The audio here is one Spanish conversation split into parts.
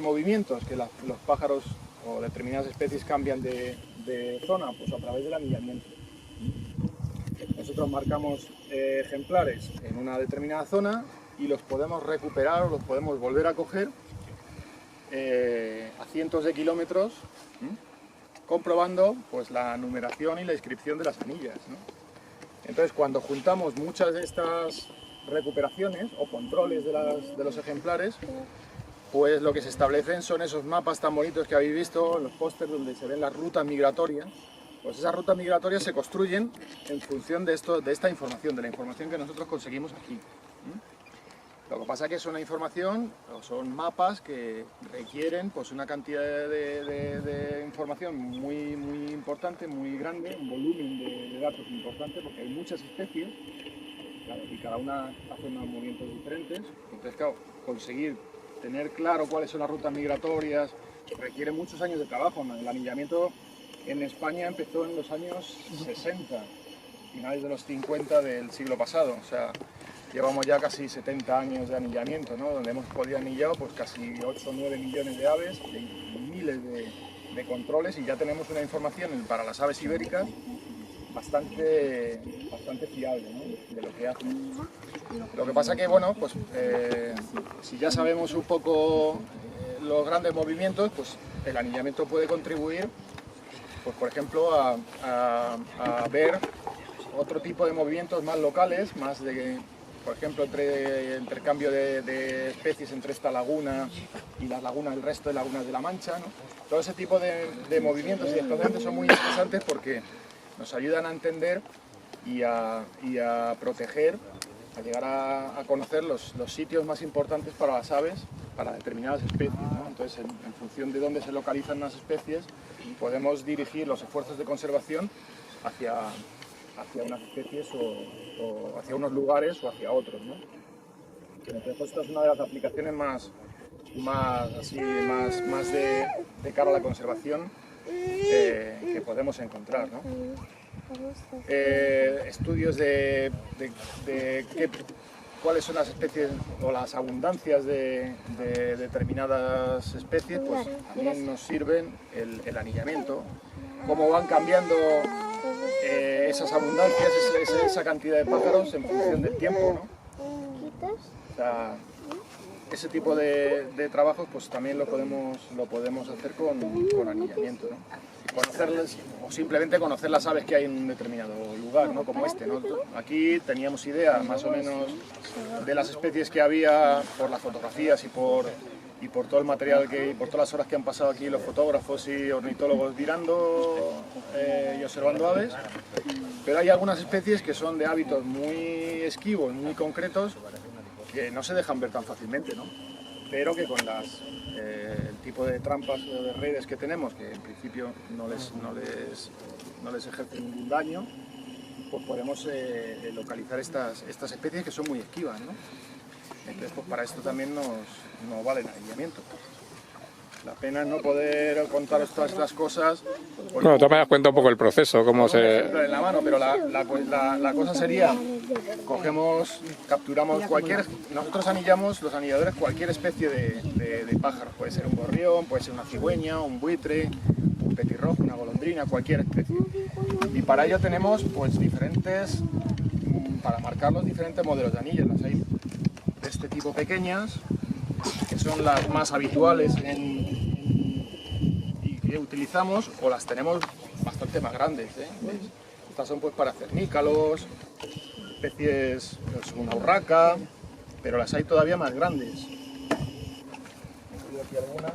movimientos que los pájaros o determinadas especies cambian de zona? Pues a través del anillamiento. Nosotros marcamos ejemplares en una determinada zona y los podemos recuperar o los podemos volver a coger a cientos de kilómetros, comprobando pues, la numeración y la inscripción de las anillas, ¿no? Entonces, cuando juntamos muchas de estas recuperaciones o controles de los ejemplares, pues lo que se establecen son esos mapas tan bonitos que habéis visto en los pósters donde se ven las rutas migratorias. Pues esas rutas migratorias se construyen en función de esta información, de la información que nosotros conseguimos aquí. Lo que pasa es que es una información, o son mapas que requieren pues, una cantidad de información muy importante, muy grande, un volumen de datos importante, porque hay muchas especies, claro, y cada una hace unos movimientos diferentes. Entonces, claro, conseguir tener claro cuáles son las rutas migratorias requiere muchos años de trabajo. El anillamiento en España empezó en los años 60, finales de los 50 del siglo pasado, o sea, llevamos ya casi 70 años de anillamiento, ¿no? Donde hemos podido anillar pues, casi 8 o 9 millones de aves, y miles de controles, y ya tenemos una información para las aves ibéricas bastante fiable, ¿no? De lo que hacen. Lo que pasa que, bueno, pues si ya sabemos un poco los grandes movimientos, pues el anillamiento puede contribuir, pues por ejemplo, a ver otro tipo de movimientos más locales, más de, por ejemplo, intercambio de especies entre esta laguna y las lagunas, el resto de lagunas de la Mancha, ¿no? Todo ese tipo de movimientos y desplazamientos son muy interesantes porque nos ayudan a entender y a proteger, a llegar a conocer los sitios más importantes para las aves, para determinadas especies, ¿no? Entonces, en función de dónde se localizan las especies, podemos dirigir los esfuerzos de conservación hacia unas especies o hacia unos lugares o hacia otros, ¿no? Entonces, esta es una de las aplicaciones más de cara a la conservación que podemos encontrar, ¿no? Estudios de cuáles son las especies o las abundancias de determinadas especies, pues también nos sirven el anillamiento, cómo van cambiando esas abundancias, esa cantidad de pájaros en función del tiempo, ¿no? O sea, ese tipo de trabajos pues también lo podemos hacer con anillamiento, ¿no? Conocerles, o simplemente conocer las aves que hay en un determinado lugar, ¿no? Como este, ¿no? Aquí teníamos idea más o menos de las especies que había por las fotografías y por todo el material y por todas las horas que han pasado aquí los fotógrafos y ornitólogos mirando y observando aves, pero hay algunas especies que son de hábitos muy esquivos, muy concretos, que no se dejan ver tan fácilmente, ¿no? Pero que con el tipo de trampas o de redes que tenemos, que en principio no les ejerce ningún daño, pues podemos localizar estas especies que son muy esquivas, ¿no? Entonces, pues para esto también nos vale el anillamiento. La pena es no poder contaros todas estas cosas. Bueno, tú me das cuenta un poco el proceso, cómo se... En la mano, pero la cosa sería, capturamos nosotros anillamos, los anilladores, cualquier especie de pájaro. Puede ser un gorrión, puede ser una cigüeña, un buitre, un petirrojo, una golondrina, cualquier especie. Y para ello tenemos pues para marcar los diferentes modelos de anillas. Las hay de este tipo pequeñas, que son las más habituales y que utilizamos, o las tenemos bastante más grandes, ¿eh? Estas son pues para cernícalos, especies, pues, una urraca, pero las hay todavía más grandes. Aquí algunas.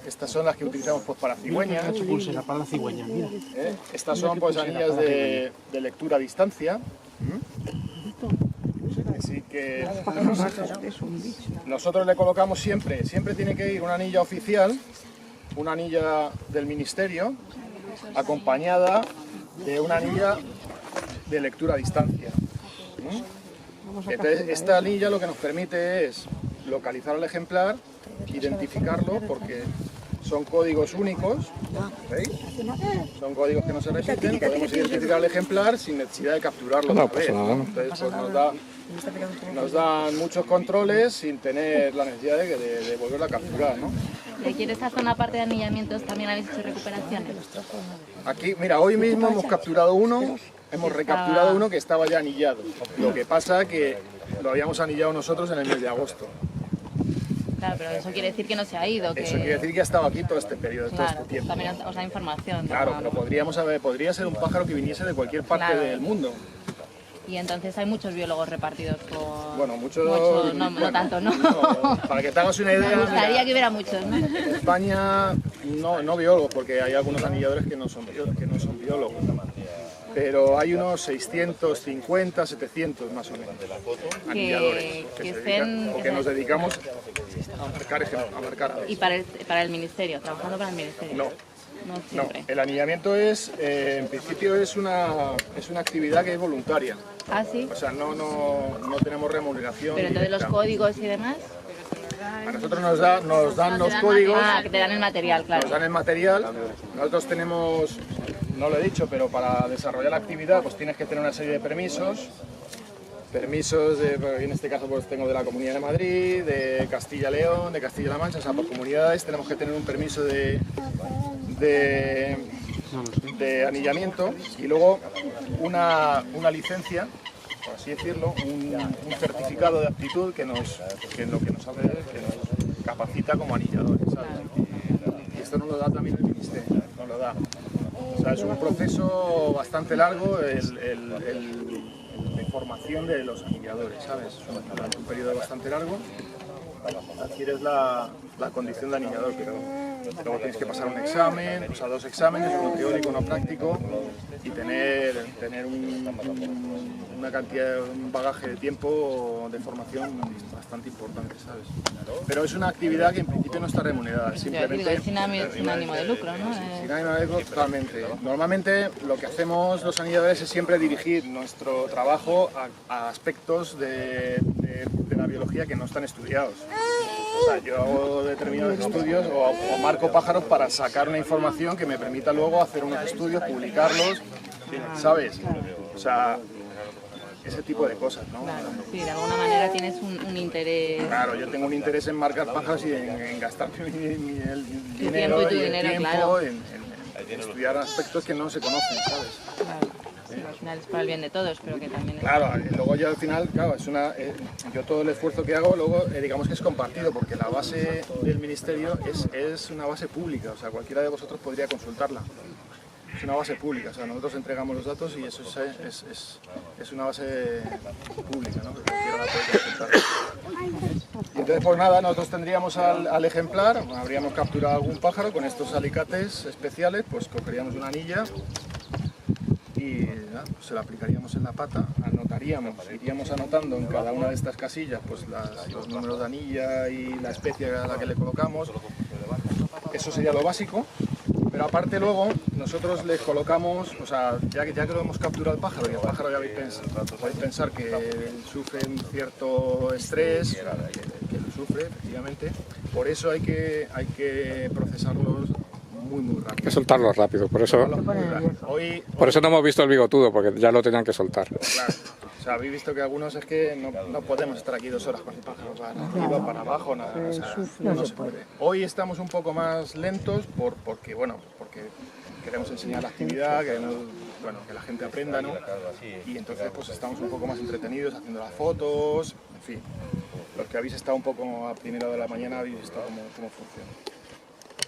Estas son las que utilizamos pues, para cigüeñas. Para la cigüeña, mira. Estas son pues, anillas de lectura a distancia. Así que nosotros le colocamos siempre tiene que ir una anilla oficial, una anilla del ministerio, acompañada de una anilla de lectura a distancia. Entonces esta anilla lo que nos permite es localizar al ejemplar, identificarlo, porque son códigos únicos, ¿veis? Son códigos que no se repiten, podemos identificar al ejemplar sin necesidad de capturarlo No otra vez, pasa nada, ¿no? ¿no? Entonces pues nos dan muchos controles sin tener la necesidad de volverlo a capturar, ¿no? ¿Y aquí en esta zona, aparte de anillamientos, también habéis hecho recuperaciones? Aquí, mira, hoy mismo hemos capturado uno, hemos recapturado uno que estaba ya anillado. Lo que pasa que lo habíamos anillado nosotros en el mes de agosto. Claro, pero eso quiere decir que no se ha ido. Que... Eso quiere decir que ha estado aquí todo este periodo, todo Claro, este tiempo. también os da información. Claro, ¿no? pero podría ser un pájaro que viniese de cualquier parte Claro. del mundo. Y entonces hay muchos biólogos repartidos por... Bueno, muchos... no, bueno, no tanto, ¿no? Para que te hagas una idea, Me gustaría mira, que hubiera muchos, ¿no? en España no biólogos, porque hay algunos anilladores que no son biólogos. Pero hay unos 650, 700 más o menos anilladores que se estén- dedican, o que nos dedicamos a marcar aves. Y para el ministerio, trabajando para el ministerio. No. No No, siempre. el anillamiento es, en principio es una actividad que es voluntaria. Ah, sí. O sea, no tenemos remuneración. Pero entonces los directa. códigos y demás... A nosotros nos dan los códigos, Ah, que te dan el material, nos dan claro. el material. Nosotros tenemos, no lo he dicho, pero para desarrollar la actividad pues tienes que tener una serie de permisos. Permisos, en este caso pues tengo de la Comunidad de Madrid, de Castilla-León, de Castilla-La Mancha, o sea, por comunidades tenemos que tener un permiso de anillamiento y luego una licencia, por así decirlo, un certificado de aptitud que nos capacita como anilladores, ¿sabes? Y esto nos lo da también el Ministerio, nos lo da. O sea, es un proceso bastante largo de formación de los anilladores, ¿sabes? Durante un periodo bastante largo adquieres la condición de anillador, pero luego tienes que pasar un examen, o sea, 2 exámenes, uno teórico, uno práctico, y tener una cantidad, un bagaje de tiempo de formación bastante importante, ¿sabes? Pero es una actividad que en principio no está remunerada, simplemente... Sin ánimo de lucro, ¿no? Sin ánimo de lucro, totalmente. Normalmente lo que hacemos los anilladores es siempre dirigir nuestro trabajo a aspectos de la biología que no están estudiados. O sea, yo hago determinados estudios o marco pájaros para sacar una información que me permita luego hacer unos estudios, publicarlos, ¿sabes? O sea, ese tipo de cosas, ¿no? Claro, sí, de alguna manera tienes un interés. Claro, yo tengo un interés en marcar pájaros y en gastar el dinero tiempo y tu el dinero, tiempo claro. en estudiar aspectos que no se conocen, ¿sabes? Claro, sí, al final es para el bien de todos, pero que también es... Claro, luego yo al final, claro, yo todo el esfuerzo que hago luego digamos que es compartido, porque la base del ministerio es una base pública, o sea, cualquiera de vosotros podría consultarla. Es una base pública, o sea, nosotros entregamos los datos y eso es una base pública, ¿no? Que cualquiera la puede consultar. Y entonces, pues nada, nosotros tendríamos al ejemplar, habríamos capturado algún pájaro con estos alicates especiales, pues cogeríamos una anilla y nada, pues se la aplicaríamos en la pata, iríamos anotando en cada una de estas casillas pues los números de anilla y la especie a la que le colocamos. Eso sería lo básico. Pero aparte luego nosotros les colocamos, o sea, ya que lo hemos capturado el pájaro, y el pájaro ya podéis pensar que sufre un cierto estrés, que lo sufre efectivamente, por eso hay que procesarlos muy rápido. Hay que soltarlo rápido, por eso Hoy, no hemos visto el bigotudo, porque ya lo tenían que soltar. claro, o sea, habéis visto que algunos es que no podemos estar aquí 2 horas con el pájaro para arriba, para abajo, nada, o sea, no se puede. Hoy estamos un poco más lentos porque queremos enseñar la actividad, que la gente aprenda, ¿no? Y entonces pues estamos un poco más entretenidos haciendo las fotos, en fin. Los que habéis estado un poco a primera de la mañana habéis visto cómo funciona.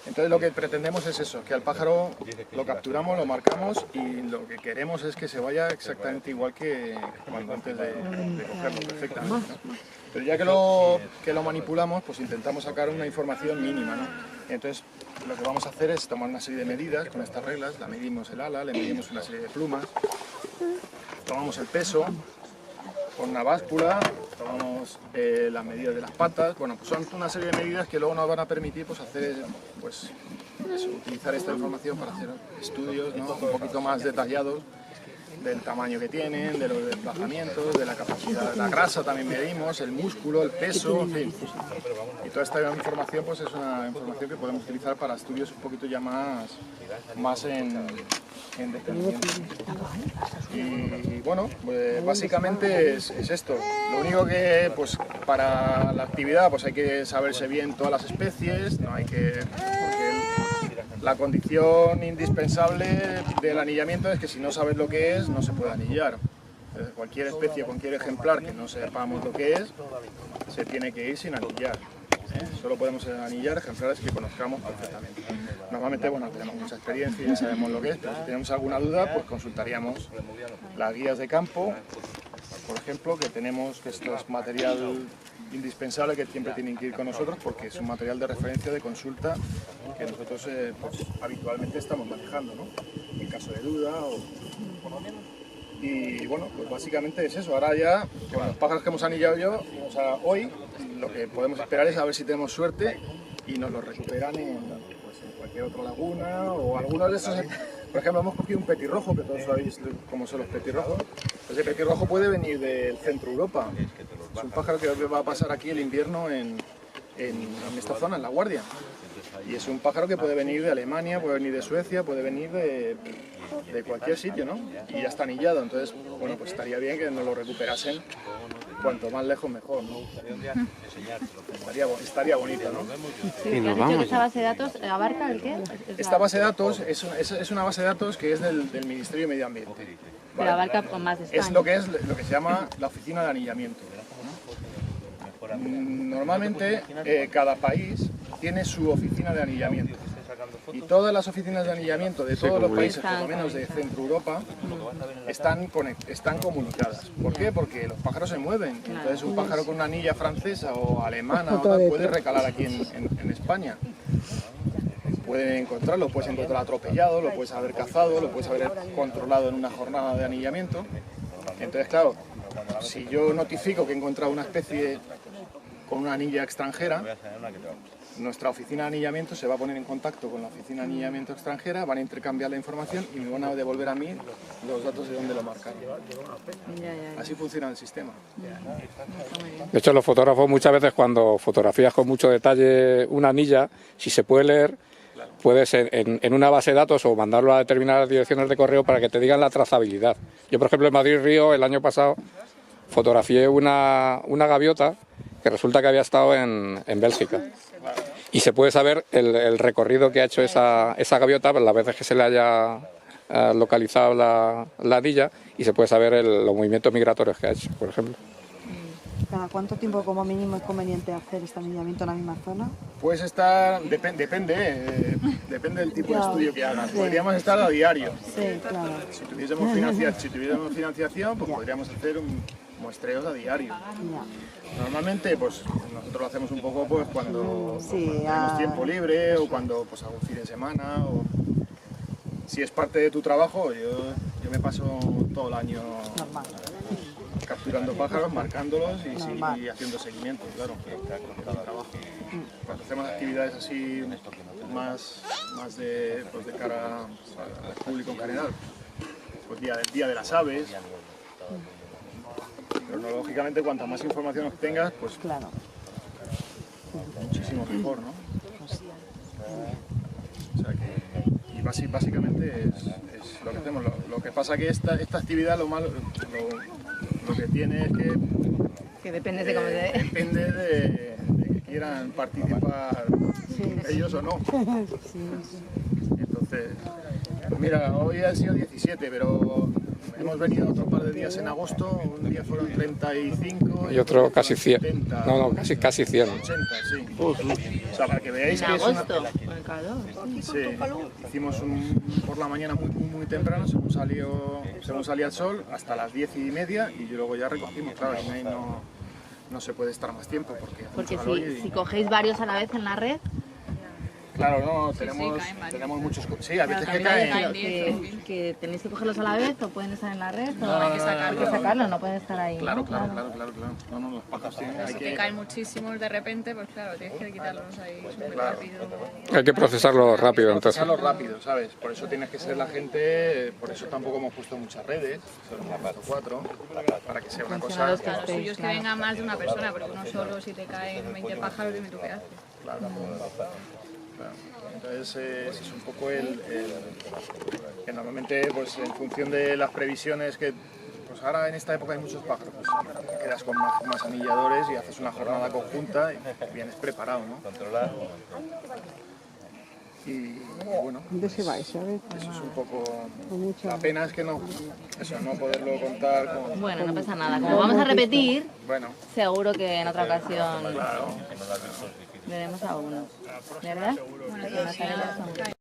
Entonces lo que pretendemos es eso, que al pájaro lo capturamos, lo marcamos y lo que queremos es que se vaya exactamente igual que cuando antes de cogerlo perfectamente, ¿no? Pero ya que lo manipulamos, pues intentamos sacar una información mínima, ¿no? Entonces lo que vamos a hacer es tomar una serie de medidas con estas reglas, la medimos el ala, le medimos una serie de plumas, tomamos el peso con una báscula, tomamos las medidas de las patas, bueno, pues son una serie de medidas que luego nos van a permitir pues utilizar esta información para hacer estudios, ¿no? Un poquito más detallados del tamaño que tienen, de los desplazamientos, de la capacidad, la grasa también medimos, el músculo, el peso, en fin. Y toda esta información pues es una información que podemos utilizar para estudios un poquito ya más en detenimiento. Y bueno, pues básicamente es esto. Lo único que pues para la actividad pues hay que saberse bien todas las especies, no hay que... La condición indispensable del anillamiento es que si no sabes lo que es, no se puede anillar. Cualquier especie, cualquier ejemplar que no sepamos lo que es, se tiene que ir sin anillar. Solo podemos anillar ejemplares que conozcamos perfectamente. Normalmente, bueno, tenemos mucha experiencia y ya sabemos lo que es, pero si tenemos alguna duda, pues consultaríamos las guías de campo, por ejemplo, que tenemos, que esto es material indispensable que siempre tienen que ir con nosotros porque es un material de referencia, de consulta que nosotros pues, habitualmente estamos manejando, ¿no? En caso de duda y bueno, pues básicamente es eso. Ahora ya, con los pájaros que hemos anillado o sea, hoy, lo que podemos esperar es a ver si tenemos suerte y nos los recuperan en cualquier otra laguna o algunos de esos. Por ejemplo, hemos cogido un petirrojo, que todos sabéis cómo son los petirrojos. Ese petirrojo puede venir del centro Europa. Es un pájaro que va a pasar aquí el invierno en esta zona, en La Guardia. Y es un pájaro que puede venir de Alemania, puede venir de Suecia, puede venir de cualquier sitio, ¿no? Y ya está anillado, entonces, bueno, pues estaría bien que nos lo recuperasen cuanto más lejos mejor, ¿no? Estaría bonito, ¿no? Sí, ¿has dicho que esta base de datos abarca el qué? Esta base de datos es una base de datos que es del Ministerio de Medio Ambiente. Pero abarca con más de España. Es lo que se llama la oficina de anillamiento. Normalmente cada país tiene su oficina de anillamiento y todas las oficinas de anillamiento de todos los países, por lo menos de Centro Europa, están comunicadas. ¿Por qué? Porque los pájaros se mueven. Entonces un pájaro con una anilla francesa o alemana o tal, puede recalar aquí en España. Puedes encontrar atropellado, lo puedes haber cazado, lo puedes haber controlado en una jornada de anillamiento. Entonces, claro, si yo notifico que he encontrado una especie con una anilla extranjera, nuestra oficina de anillamiento se va a poner en contacto con la oficina de anillamiento extranjera, van a intercambiar la información y me van a devolver a mí los datos de dónde lo marcaron. Así funciona el sistema. De hecho, los fotógrafos muchas veces cuando fotografías con mucho detalle una anilla, si se puede leer, puedes en una base de datos o mandarlo a determinadas direcciones de correo para que te digan la trazabilidad. Yo, por ejemplo, en Madrid-Río, el año pasado, fotografié una gaviota que resulta que había estado en Bélgica. Y se puede saber el recorrido que ha hecho esa gaviota las veces que se le haya localizado la anilla, y se puede saber los movimientos migratorios que ha hecho, por ejemplo. ¿Cada cuánto tiempo como mínimo es conveniente hacer este anillamiento en la misma zona? Pues depende del tipo de estudio que hagas. Podríamos estar a diario. Sí, claro. Si tuviésemos financiación, pues podríamos hacer muestreos a diario. Normalmente, pues nosotros lo hacemos un poco pues cuando tenemos tiempo libre o cuando pues algún fin de semana. O si es parte de tu trabajo, yo me paso todo el año capturando pájaros, marcándolos y haciendo seguimiento, claro, es mi trabajo. Cuando hacemos actividades así más de cara al público en general, pues día de las aves, cronológicamente cuanta más información obtengas, pues claro, muchísimo mejor, ¿no? O sea que, y básicamente es lo que hacemos. Lo que pasa que esta actividad lo que tiene es que depende de cómo se... depende de que quieran participar ellos o no. Entonces, mira, hoy ha sido 17, pero hemos venido otro par de días en agosto. Un día fueron 35 y otro casi 100. 70, casi 100. 80, sí. O sea, para que veáis que es una... Sí, hicimos por la mañana muy temprano, según salía el sol, hasta las 10:30, y luego ya recogimos. Claro, ahí no se puede estar más tiempo porque si cogéis varios a la vez en la red... Claro, no, Sí, tenemos, caen varios. tenemos muchos... Sí, a veces que También caen... que tenéis que cogerlos a la vez o pueden estar en la red o hay que hay que sacarlos, no pueden estar ahí. Claro, ¿no? claro. No, los pájaros tienen... Hay Si que... te caen muchísimos de repente, pues claro, tienes que quitarlos ahí súper rápido. Hay que procesarlo rápido, entonces. Procesarlo rápido, ¿sabes? Por eso tienes que ser la gente... Por eso tampoco hemos puesto muchas redes, solo hemos puesto 4, para que sea una cosa... Funcionarios que Claro, lo estéis, suyo es que claro. venga más de una persona, porque uno solo, si te caen 20 pájaros, dime tú qué haces. Claro. Entonces ese es un poco el que normalmente pues en función de las previsiones que pues ahora en esta época hay muchos pájaros, pues te quedas con más anilladores y haces una jornada conjunta y vienes preparado, ¿no? Y bueno, ¿Dónde se vais? ¿Sabes? eso es un poco... Con mucha... La pena es que no poderlo contar con... Bueno, no pasa nada. Como vamos a repetir, Bueno, seguro que en otra ocasión claro. veremos a uno. ¿Verdad? Bueno, todavía